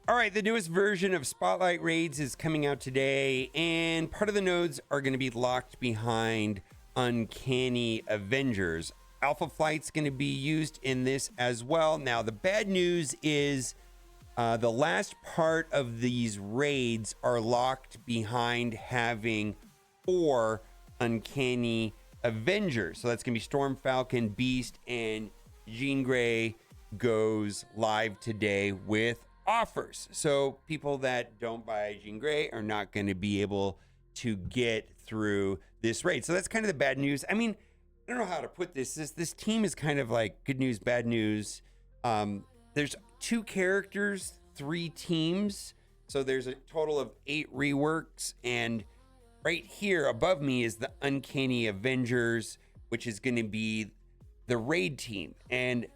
All right, the newest version of Spotlight Raids is coming out today, and part of the nodes are going to be locked behind Uncanny Avengers. Alpha Flight's going to be used in this as well. Now, the bad news is the last part of these raids are locked behind having 4 Uncanny Avengers. So that's going to be Storm, Falcon, Beast, and Jean Grey goes live today with offers. So people that don't buy Jean Grey are not going to be able to get through this raid. So that's kind of the bad news. I mean, I don't know how to put this. This team is kind of like good news, bad news. There's 2 characters, 3 teams. So there's a total of 8 reworks. And right here above me is the Uncanny Avengers, which is going to be the raid team. And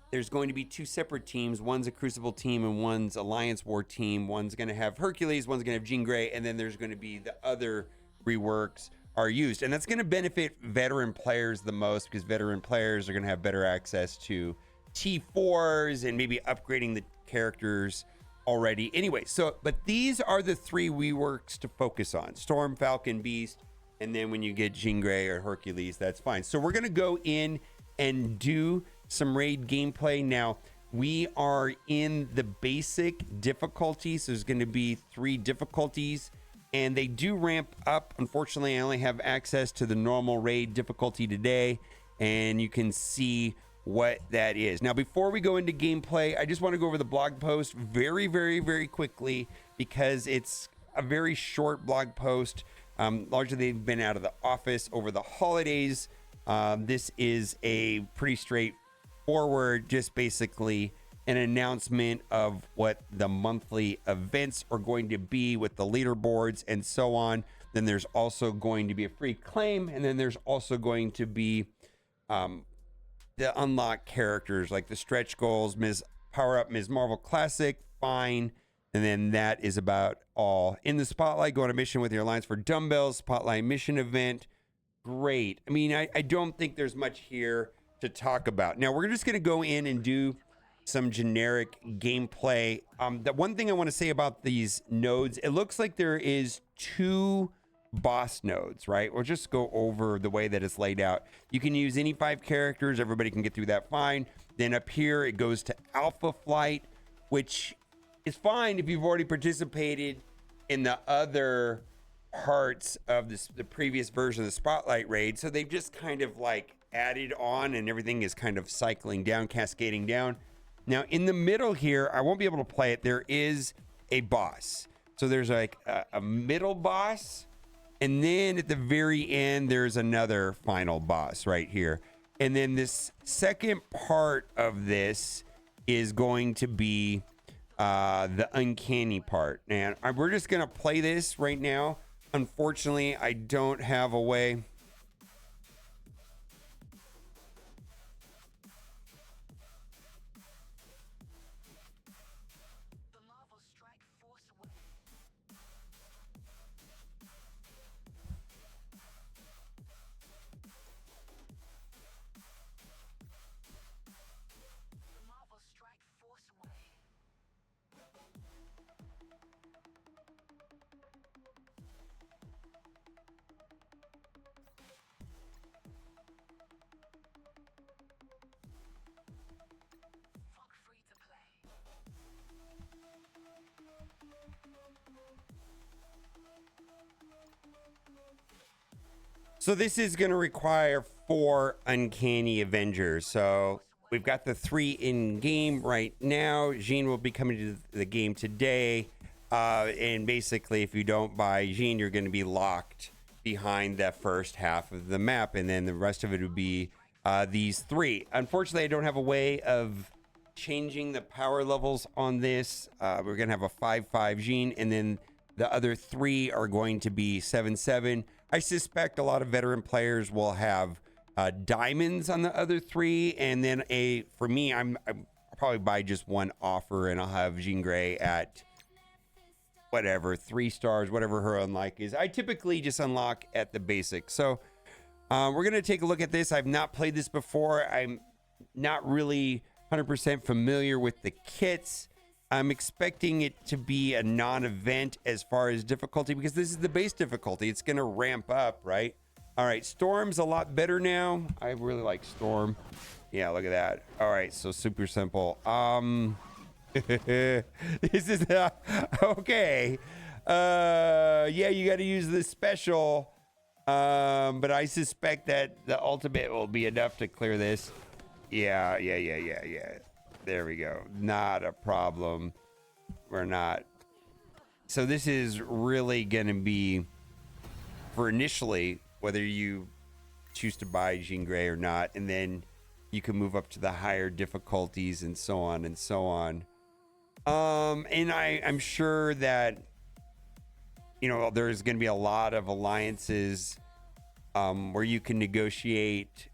there's going to be 2 separate teams. One's a Crucible team and one's Alliance War team. One's going to have Hercules, one's going to have Jean Grey, and then there's going to be the other reworks are used. And that's going to benefit veteran players the most, because veteran players are going to have better access to T4s and maybe upgrading the characters already. Anyway, but these are the 3 reworks to focus on: Storm, Falcon, Beast, and then when you get Jean Grey or Hercules, that's fine. So we're going to go in and do some raid gameplay. Now, we are in the basic difficulty, so there's going to be 3 difficulties, and they do ramp up. Unfortunately, I only have access to the normal raid difficulty today, and you can see what that is. Now, before we go into gameplay, I just want to go over the blog post very, very, very quickly, because it's a very short blog post. Largely, they've been out of the office over the holidays. This is a pretty straightforward, just basically an announcement of what the monthly events are going to be with the leaderboards and so on. Then there's also going to be a free claim, and then there's also going to be the unlocked characters like the stretch goals, Power Up Ms. Marvel Classic, fine. And then that is about all. In the Spotlight, go on a mission with your Alliance for Dumbbells, Spotlight mission event. Great. I mean, I don't think there's much here to talk about. Now, we're just going to go in and do some generic gameplay. The one thing I want to say about these nodes, it looks like there is 2 boss nodes, right? We'll just go over the way that it's laid out. You can use any 5 characters. Everybody can get through that fine. Then up here, it goes to Alpha Flight, which is fine if you've already participated in the other parts of the previous version of the Spotlight raid. So they've just kind of like added on, and everything is kind of cycling down, cascading down. Now in the middle here, I won't be able to play it. There is a boss. So there's like a middle boss, and then at the very end, there's another final boss right here. And then this second part of this is going to be the uncanny part. And we're just going to play this right now. Unfortunately, I don't have a way. So this is going to require 4 Uncanny Avengers. So we've got the 3 in game right now. Jean will be coming to the game today. And basically, if you don't buy Jean, you're going to be locked behind that first half of the map. And then the rest of it would be these 3. Unfortunately, I don't have a way of changing the power levels on this. We're going to have a 5-5 Jean, and then the other 3 are going to be 7-7. I suspect a lot of veteran players will have diamonds on the other 3, and then for me, I'll probably buy just 1 offer, and I'll have Jean Grey at whatever 3 stars, whatever her unlock is. I typically just unlock at the basics. So we're gonna take a look at this. I've not played this before. I'm not really 100% familiar with the kits, I'm expecting it to be a non-event as far as difficulty because this is the base difficulty. It's going to ramp up, right? All right, Storm's a lot better now. I really like Storm. Yeah, look at that. All right, so super simple. This is okay. Yeah, you got to use the special. But I suspect that the ultimate will be enough to clear this. Yeah. There we go. Not a problem. We're not. So this is really going to be for initially whether you choose to buy Jean Grey or not, and then you can move up to the higher difficulties and so on and so on. And I'm sure that there's going to be a lot of alliances where you can negotiate,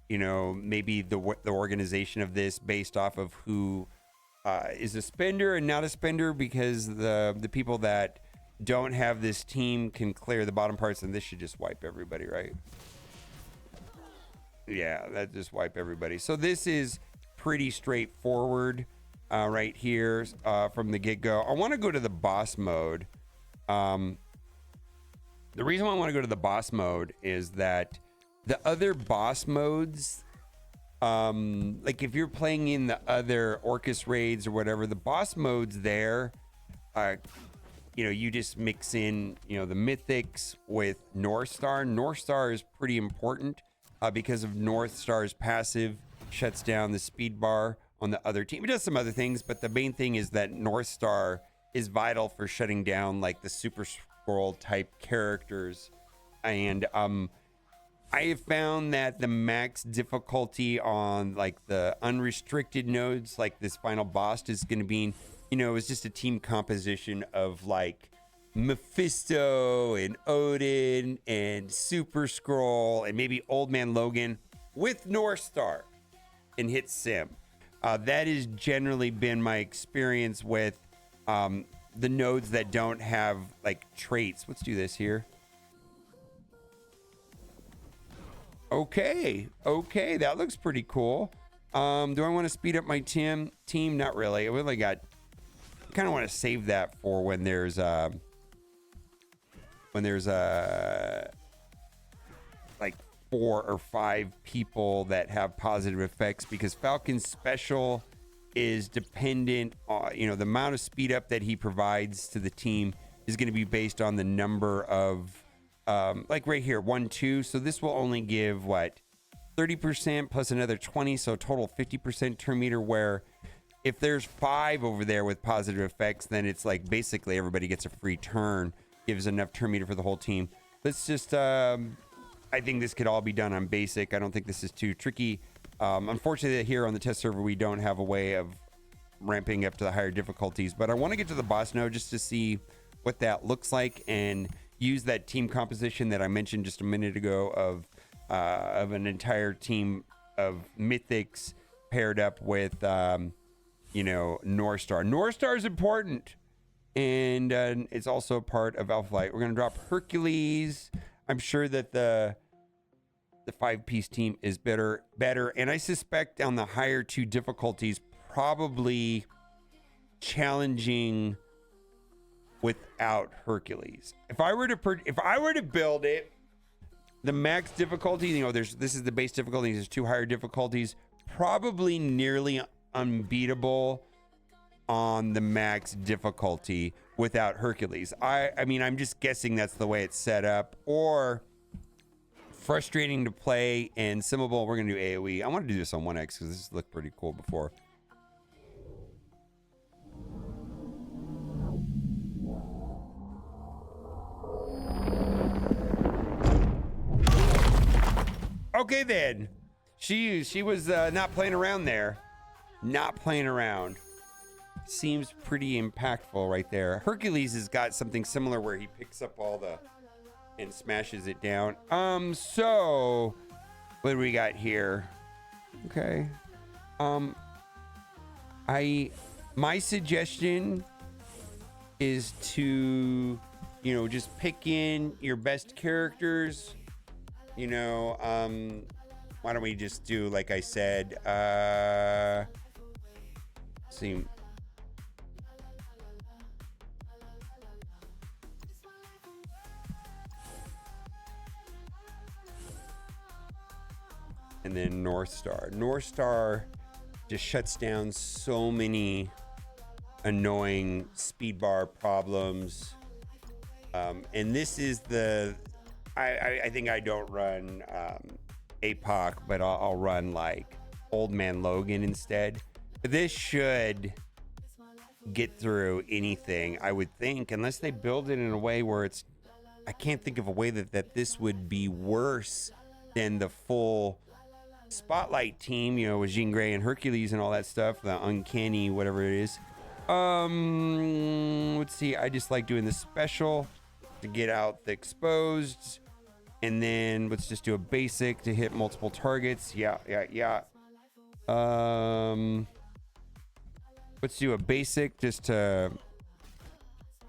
maybe the organization of this based off of who is a spender and not a spender, because the people that don't have this team can clear the bottom parts, and this should just wipe everybody, right? Yeah, that just wipe everybody. So this is pretty straightforward right here from the get-go. I want to go to the boss mode. The reason why I want to go to the boss mode is that the other boss modes, like if you're playing in the other Orcus raids or whatever, the boss modes there, you just mix in, the mythics with North Star. North Star is pretty important because of North Star's passive shuts down the speed bar on the other team. It does some other things, but the main thing is that North Star is vital for shutting down like the Super Scroll type characters. And I have found that the max difficulty on like the unrestricted nodes, like this final boss, is going to be, it's just a team composition of like Mephisto and Odin and Super Scroll and maybe Old Man Logan with North Star and hit Sim. That has generally been my experience with the nodes that don't have like traits. Let's do this here. Okay, that looks pretty cool. Do I want to speed up my team? Not really. I really kind of want to save that for when there's like 4 or 5 people that have positive effects, because Falcon's special is dependent on, the amount of speed up that he provides to the team is going to be based on the number of like right here, 1, 2. So this will only give 30% plus another 20, so total 50% turn meter, where if there's 5 over there with positive effects, then it's like basically everybody gets a free turn, gives enough turn meter for the whole team. Let's just I think this could all be done on basic. I don't think this is too tricky. Unfortunately, here on the test server, we don't have a way of ramping up to the higher difficulties, but I want to get to the boss node just to see what that looks like and use that team composition that I mentioned just a minute ago of an entire team of mythics paired up with North Star. North Star is important, and it's also a part of Alpha Flight. We're going to drop Hercules. I'm sure that the 5-piece team is better, and I suspect on the higher 2 difficulties, probably challenging without Hercules. If I were to build it, the max difficulty, this is the base difficulty. There's 2 higher difficulties, probably nearly unbeatable on the max difficulty without Hercules. I mean, I'm just guessing that's the way it's set up, or frustrating to play and simmable. We're gonna do AoE. I want to do this on 1x because this looked pretty cool before. Okay then, she was not playing around there. Not playing around. Seems pretty impactful right there. Hercules has got something similar where he picks up all the and smashes it down. So what do we got here? Okay. My suggestion is to, just pick in your best characters. Why don't we just do, like I said, see, and then North Star. North Star just shuts down so many annoying speed bar problems. And this is the, I think I don't run APOC, but I'll run like Old Man Logan instead. This should get through anything, I would think, unless they build it in a way where it's, I can't think of a way that this would be worse than the full Spotlight team, you know, with Jean Grey and Hercules and all that stuff, the Uncanny, whatever it is. Let's see, I just like doing the special to get out the exposed, and then let's just do a basic to hit multiple targets. Yeah. Let's do a basic just to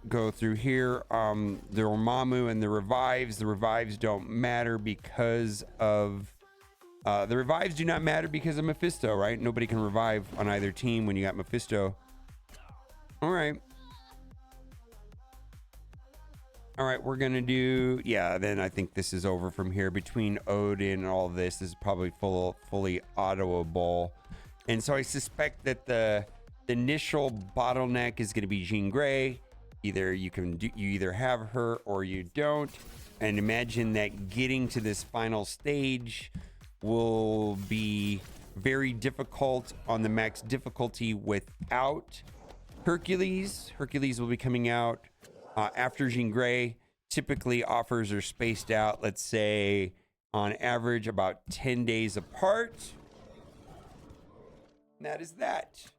go through here. The Dormammu and the revives don't matter because of the revives do not matter because of Mephisto, right? Nobody can revive on either team when you got Mephisto. All right, we're gonna do, yeah, then I think this is over from here. Between Odin and all this is probably fully autoable, and so I suspect that the initial bottleneck is going to be Jean Grey. Either you either have her or you don't, and imagine that getting to this final stage will be very difficult on the max difficulty without Hercules. Hercules will be coming out after Jean Grey. Typically offers are spaced out, let's say on average about 10 days apart. And that is that.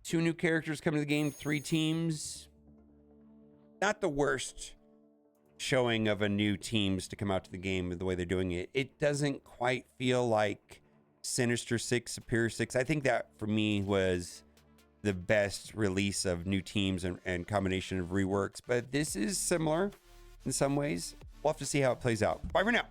2 new characters come to the game, 3 teams. Not the worst showing of a new teams to come out to the game with the way they're doing it. It doesn't quite feel like Sinister Six, Superior Six. I think that for me was the best release of new teams and combination of reworks, but this is similar in some ways. We'll have to see how it plays out. Bye for now.